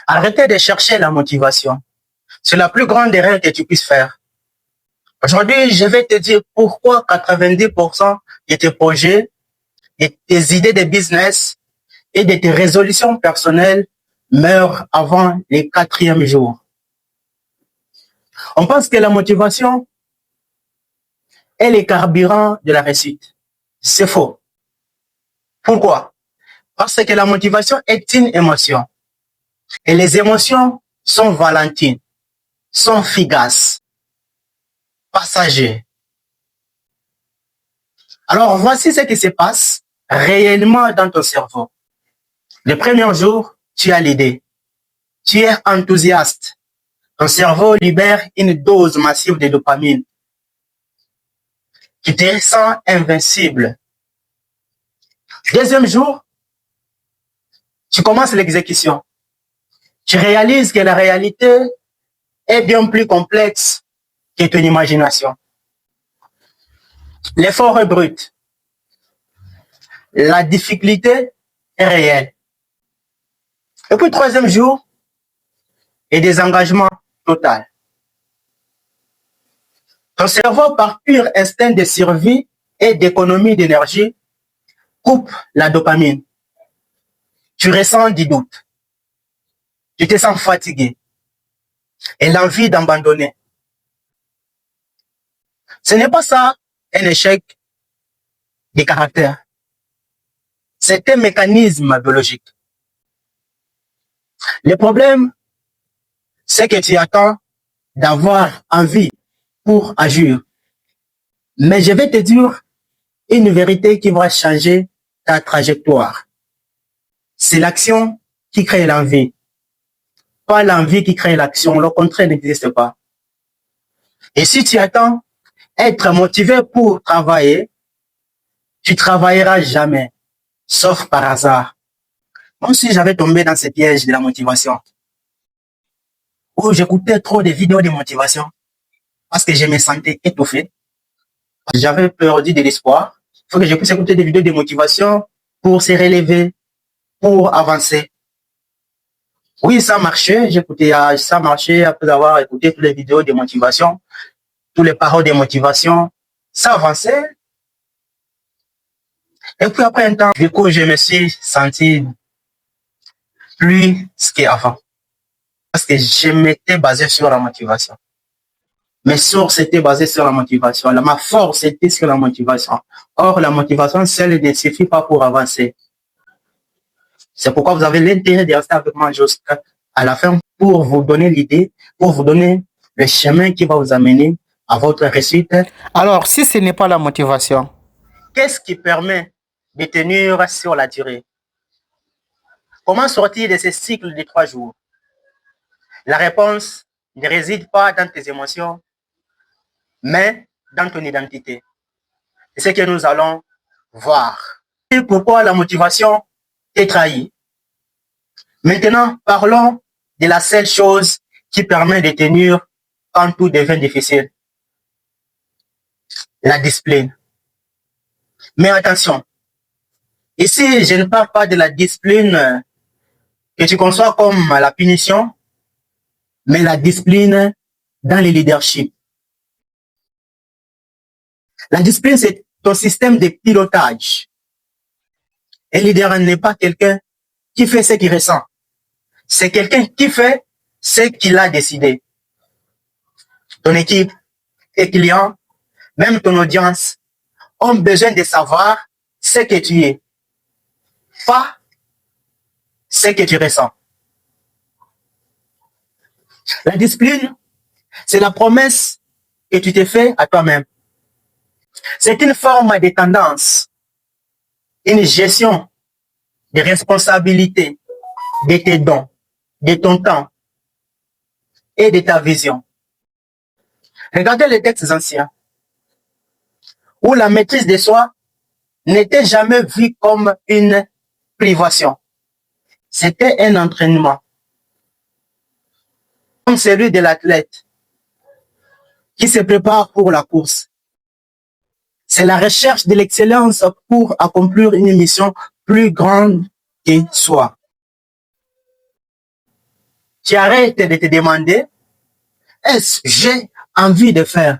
Arrêtez de chercher la motivation. C'est la plus grande erreur que tu puisses faire. Aujourd'hui, je vais te dire pourquoi 90% de tes projets, de tes idées de business et de tes résolutions personnelles meurent avant les 4e jours. On pense que la motivation est le carburant de la réussite. C'est faux. Pourquoi? Parce que la motivation est une émotion. Et les émotions sont volatiles, sont fugaces, passagères. Alors, voici ce qui se passe réellement dans ton cerveau. Le premier jour, tu as l'idée. Tu es enthousiaste. Ton cerveau libère une dose massive de dopamine. Tu te sens invincible. Deuxième jour, tu commences l'exécution. Tu réalises que la réalité est bien plus complexe que ton imagination. L'effort est brut. La difficulté est réelle. Et puis, troisième jour, et désengagement total. Ton cerveau, par pur instinct de survie et d'économie d'énergie, coupe la dopamine. Tu ressens du doute. Tu te sens fatigué. Et l'envie d'abandonner. Ce n'est pas ça un échec de caractère. C'est un mécanisme biologique. Le problème, c'est que tu attends d'avoir envie pour agir. Mais je vais te dire une vérité qui va changer ta trajectoire. C'est l'action qui crée l'envie. Pas l'envie qui crée l'action. Le contraire n'existe pas. Et si tu attends être motivé pour travailler, tu travailleras jamais, sauf par hasard. Moi, si j'avais tombé dans ce piège de la motivation, où j'écoutais trop de vidéos de motivation, parce que je me sentais étouffé, j'avais perdu de l'espoir. Il faut que je puisse écouter des vidéos de motivation pour se relever, pour avancer. Oui, ça marchait. J'écoutais, ça marchait après avoir écouté toutes les vidéos de motivation, toutes les paroles de motivation. Ça avançait. Et puis après un temps, du coup, je me suis senti plus ce qu'avant. Parce que je m'étais basé sur la motivation. Mes sources étaient basées sur la motivation. Ma force était sur la motivation. Or, la motivation seule ne suffit pas pour avancer. C'est pourquoi vous avez l'intérêt de rester avec moi jusqu'à la fin pour vous donner l'idée, pour vous donner le chemin qui va vous amener à votre réussite. Alors, si ce n'est pas la motivation, qu'est-ce qui permet de tenir sur la durée? Comment sortir de ce cycle de 3 jours? La réponse ne réside pas dans tes émotions, mais dans ton identité. C'est ce que nous allons voir. Et pourquoi la motivation est trahie? Maintenant, parlons de la seule chose qui permet de tenir quand tout devient difficile. La discipline. Mais attention, ici, je ne parle pas de la discipline que tu conçois comme la punition, mais la discipline dans le leadership. La discipline, c'est ton système de pilotage. Un leader n'est pas quelqu'un qui fait ce qu'il ressent. C'est quelqu'un qui fait ce qu'il a décidé. Ton équipe, tes clients, même ton audience ont besoin de savoir ce que tu es, pas ce que tu ressens. La discipline, c'est la promesse que tu te fais à toi-même. C'est une forme de tendance, une gestion de responsabilité de tes dons, de ton temps et de ta vision. Regardez les textes anciens, où la maîtrise de soi n'était jamais vue comme une privation. C'était un entraînement, comme celui de l'athlète qui se prépare pour la course. C'est la recherche de l'excellence pour accomplir une mission plus grande que soi. tu arrêtes de te demander, est-ce que j'ai envie de faire?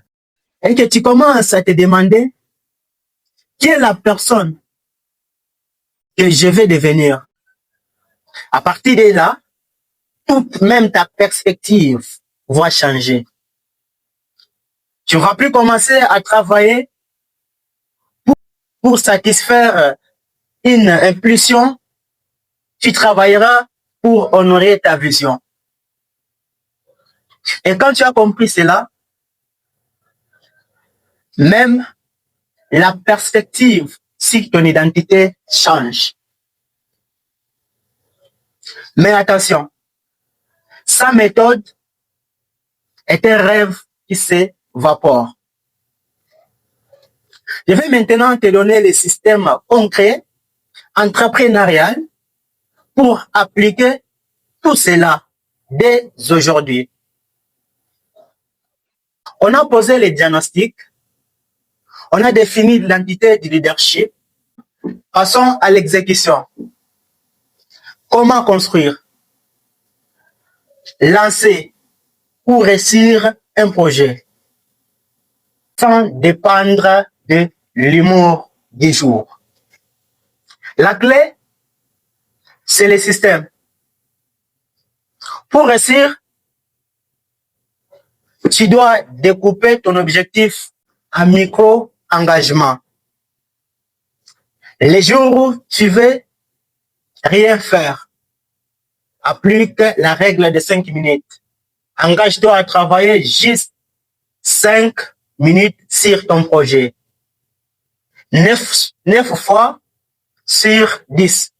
Et que tu commences à te demander, qui est la personne que je vais devenir? À partir de là, toute même ta perspective va changer. Tu ne vas plus commencer à travailler pour satisfaire une impulsion. Tu travailleras pour honorer ta vision. Et quand tu as compris cela, même la perspective sur ton identité change. Mais attention, sa méthode est un rêve qui s'évapore. Je vais maintenant te donner les systèmes concrets, entrepreneurial, pour appliquer tout cela dès aujourd'hui. On a posé les diagnostics, on a défini l'identité du leadership. Passons à l'exécution. Comment construire, lancer ou réussir un projet sans dépendre de l'humour du jour. La clé, c'est le système. Pour réussir, tu dois découper ton objectif en micro-engagements. Les jours où tu veux rien faire, applique la règle de 5 minutes. Engage-toi à travailler juste 5 minutes sur ton projet. 9 fois sur 10.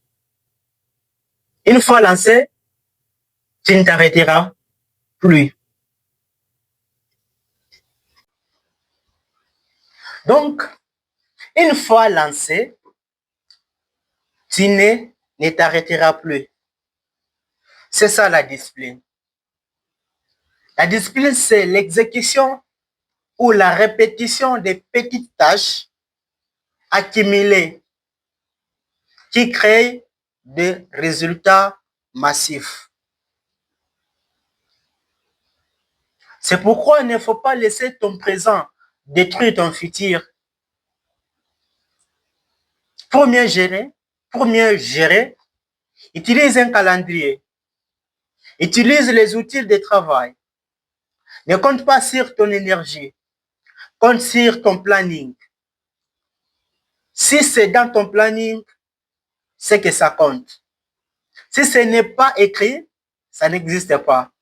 Une fois lancé, tu ne t'arrêteras plus. Donc, une fois lancé, tu ne t'arrêteras plus. C'est ça la discipline. La discipline, c'est l'exécution ou la répétition des petites tâches accumulées qui créent des résultats massifs. C'est pourquoi il ne faut pas laisser ton présent détruire ton futur. Pour mieux gérer, utilise un calendrier. Utilise les outils de travail. Ne compte pas sur ton énergie. Compte sur ton planning. Si c'est dans ton planning, c'est que ça compte. Si ce n'est pas écrit, ça n'existe pas.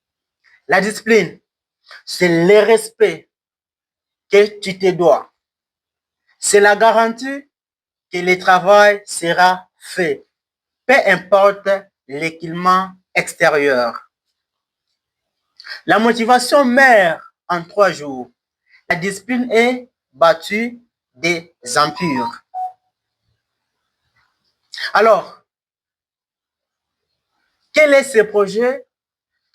La discipline, c'est le respect que tu te dois. C'est la garantie que le travail sera fait, peu importe l'équipement extérieur. La motivation meurt en 3 jours. La discipline est battue des empires. Alors, quel est ce projet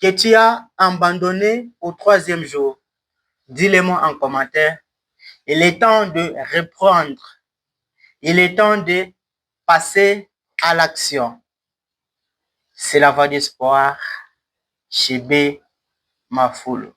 que tu as abandonné au 3e jour? Dis-le-moi en commentaire. Il est temps de reprendre. Il est temps de passer à l'action. C'est la voie d'espoir chez B. Mafoulou.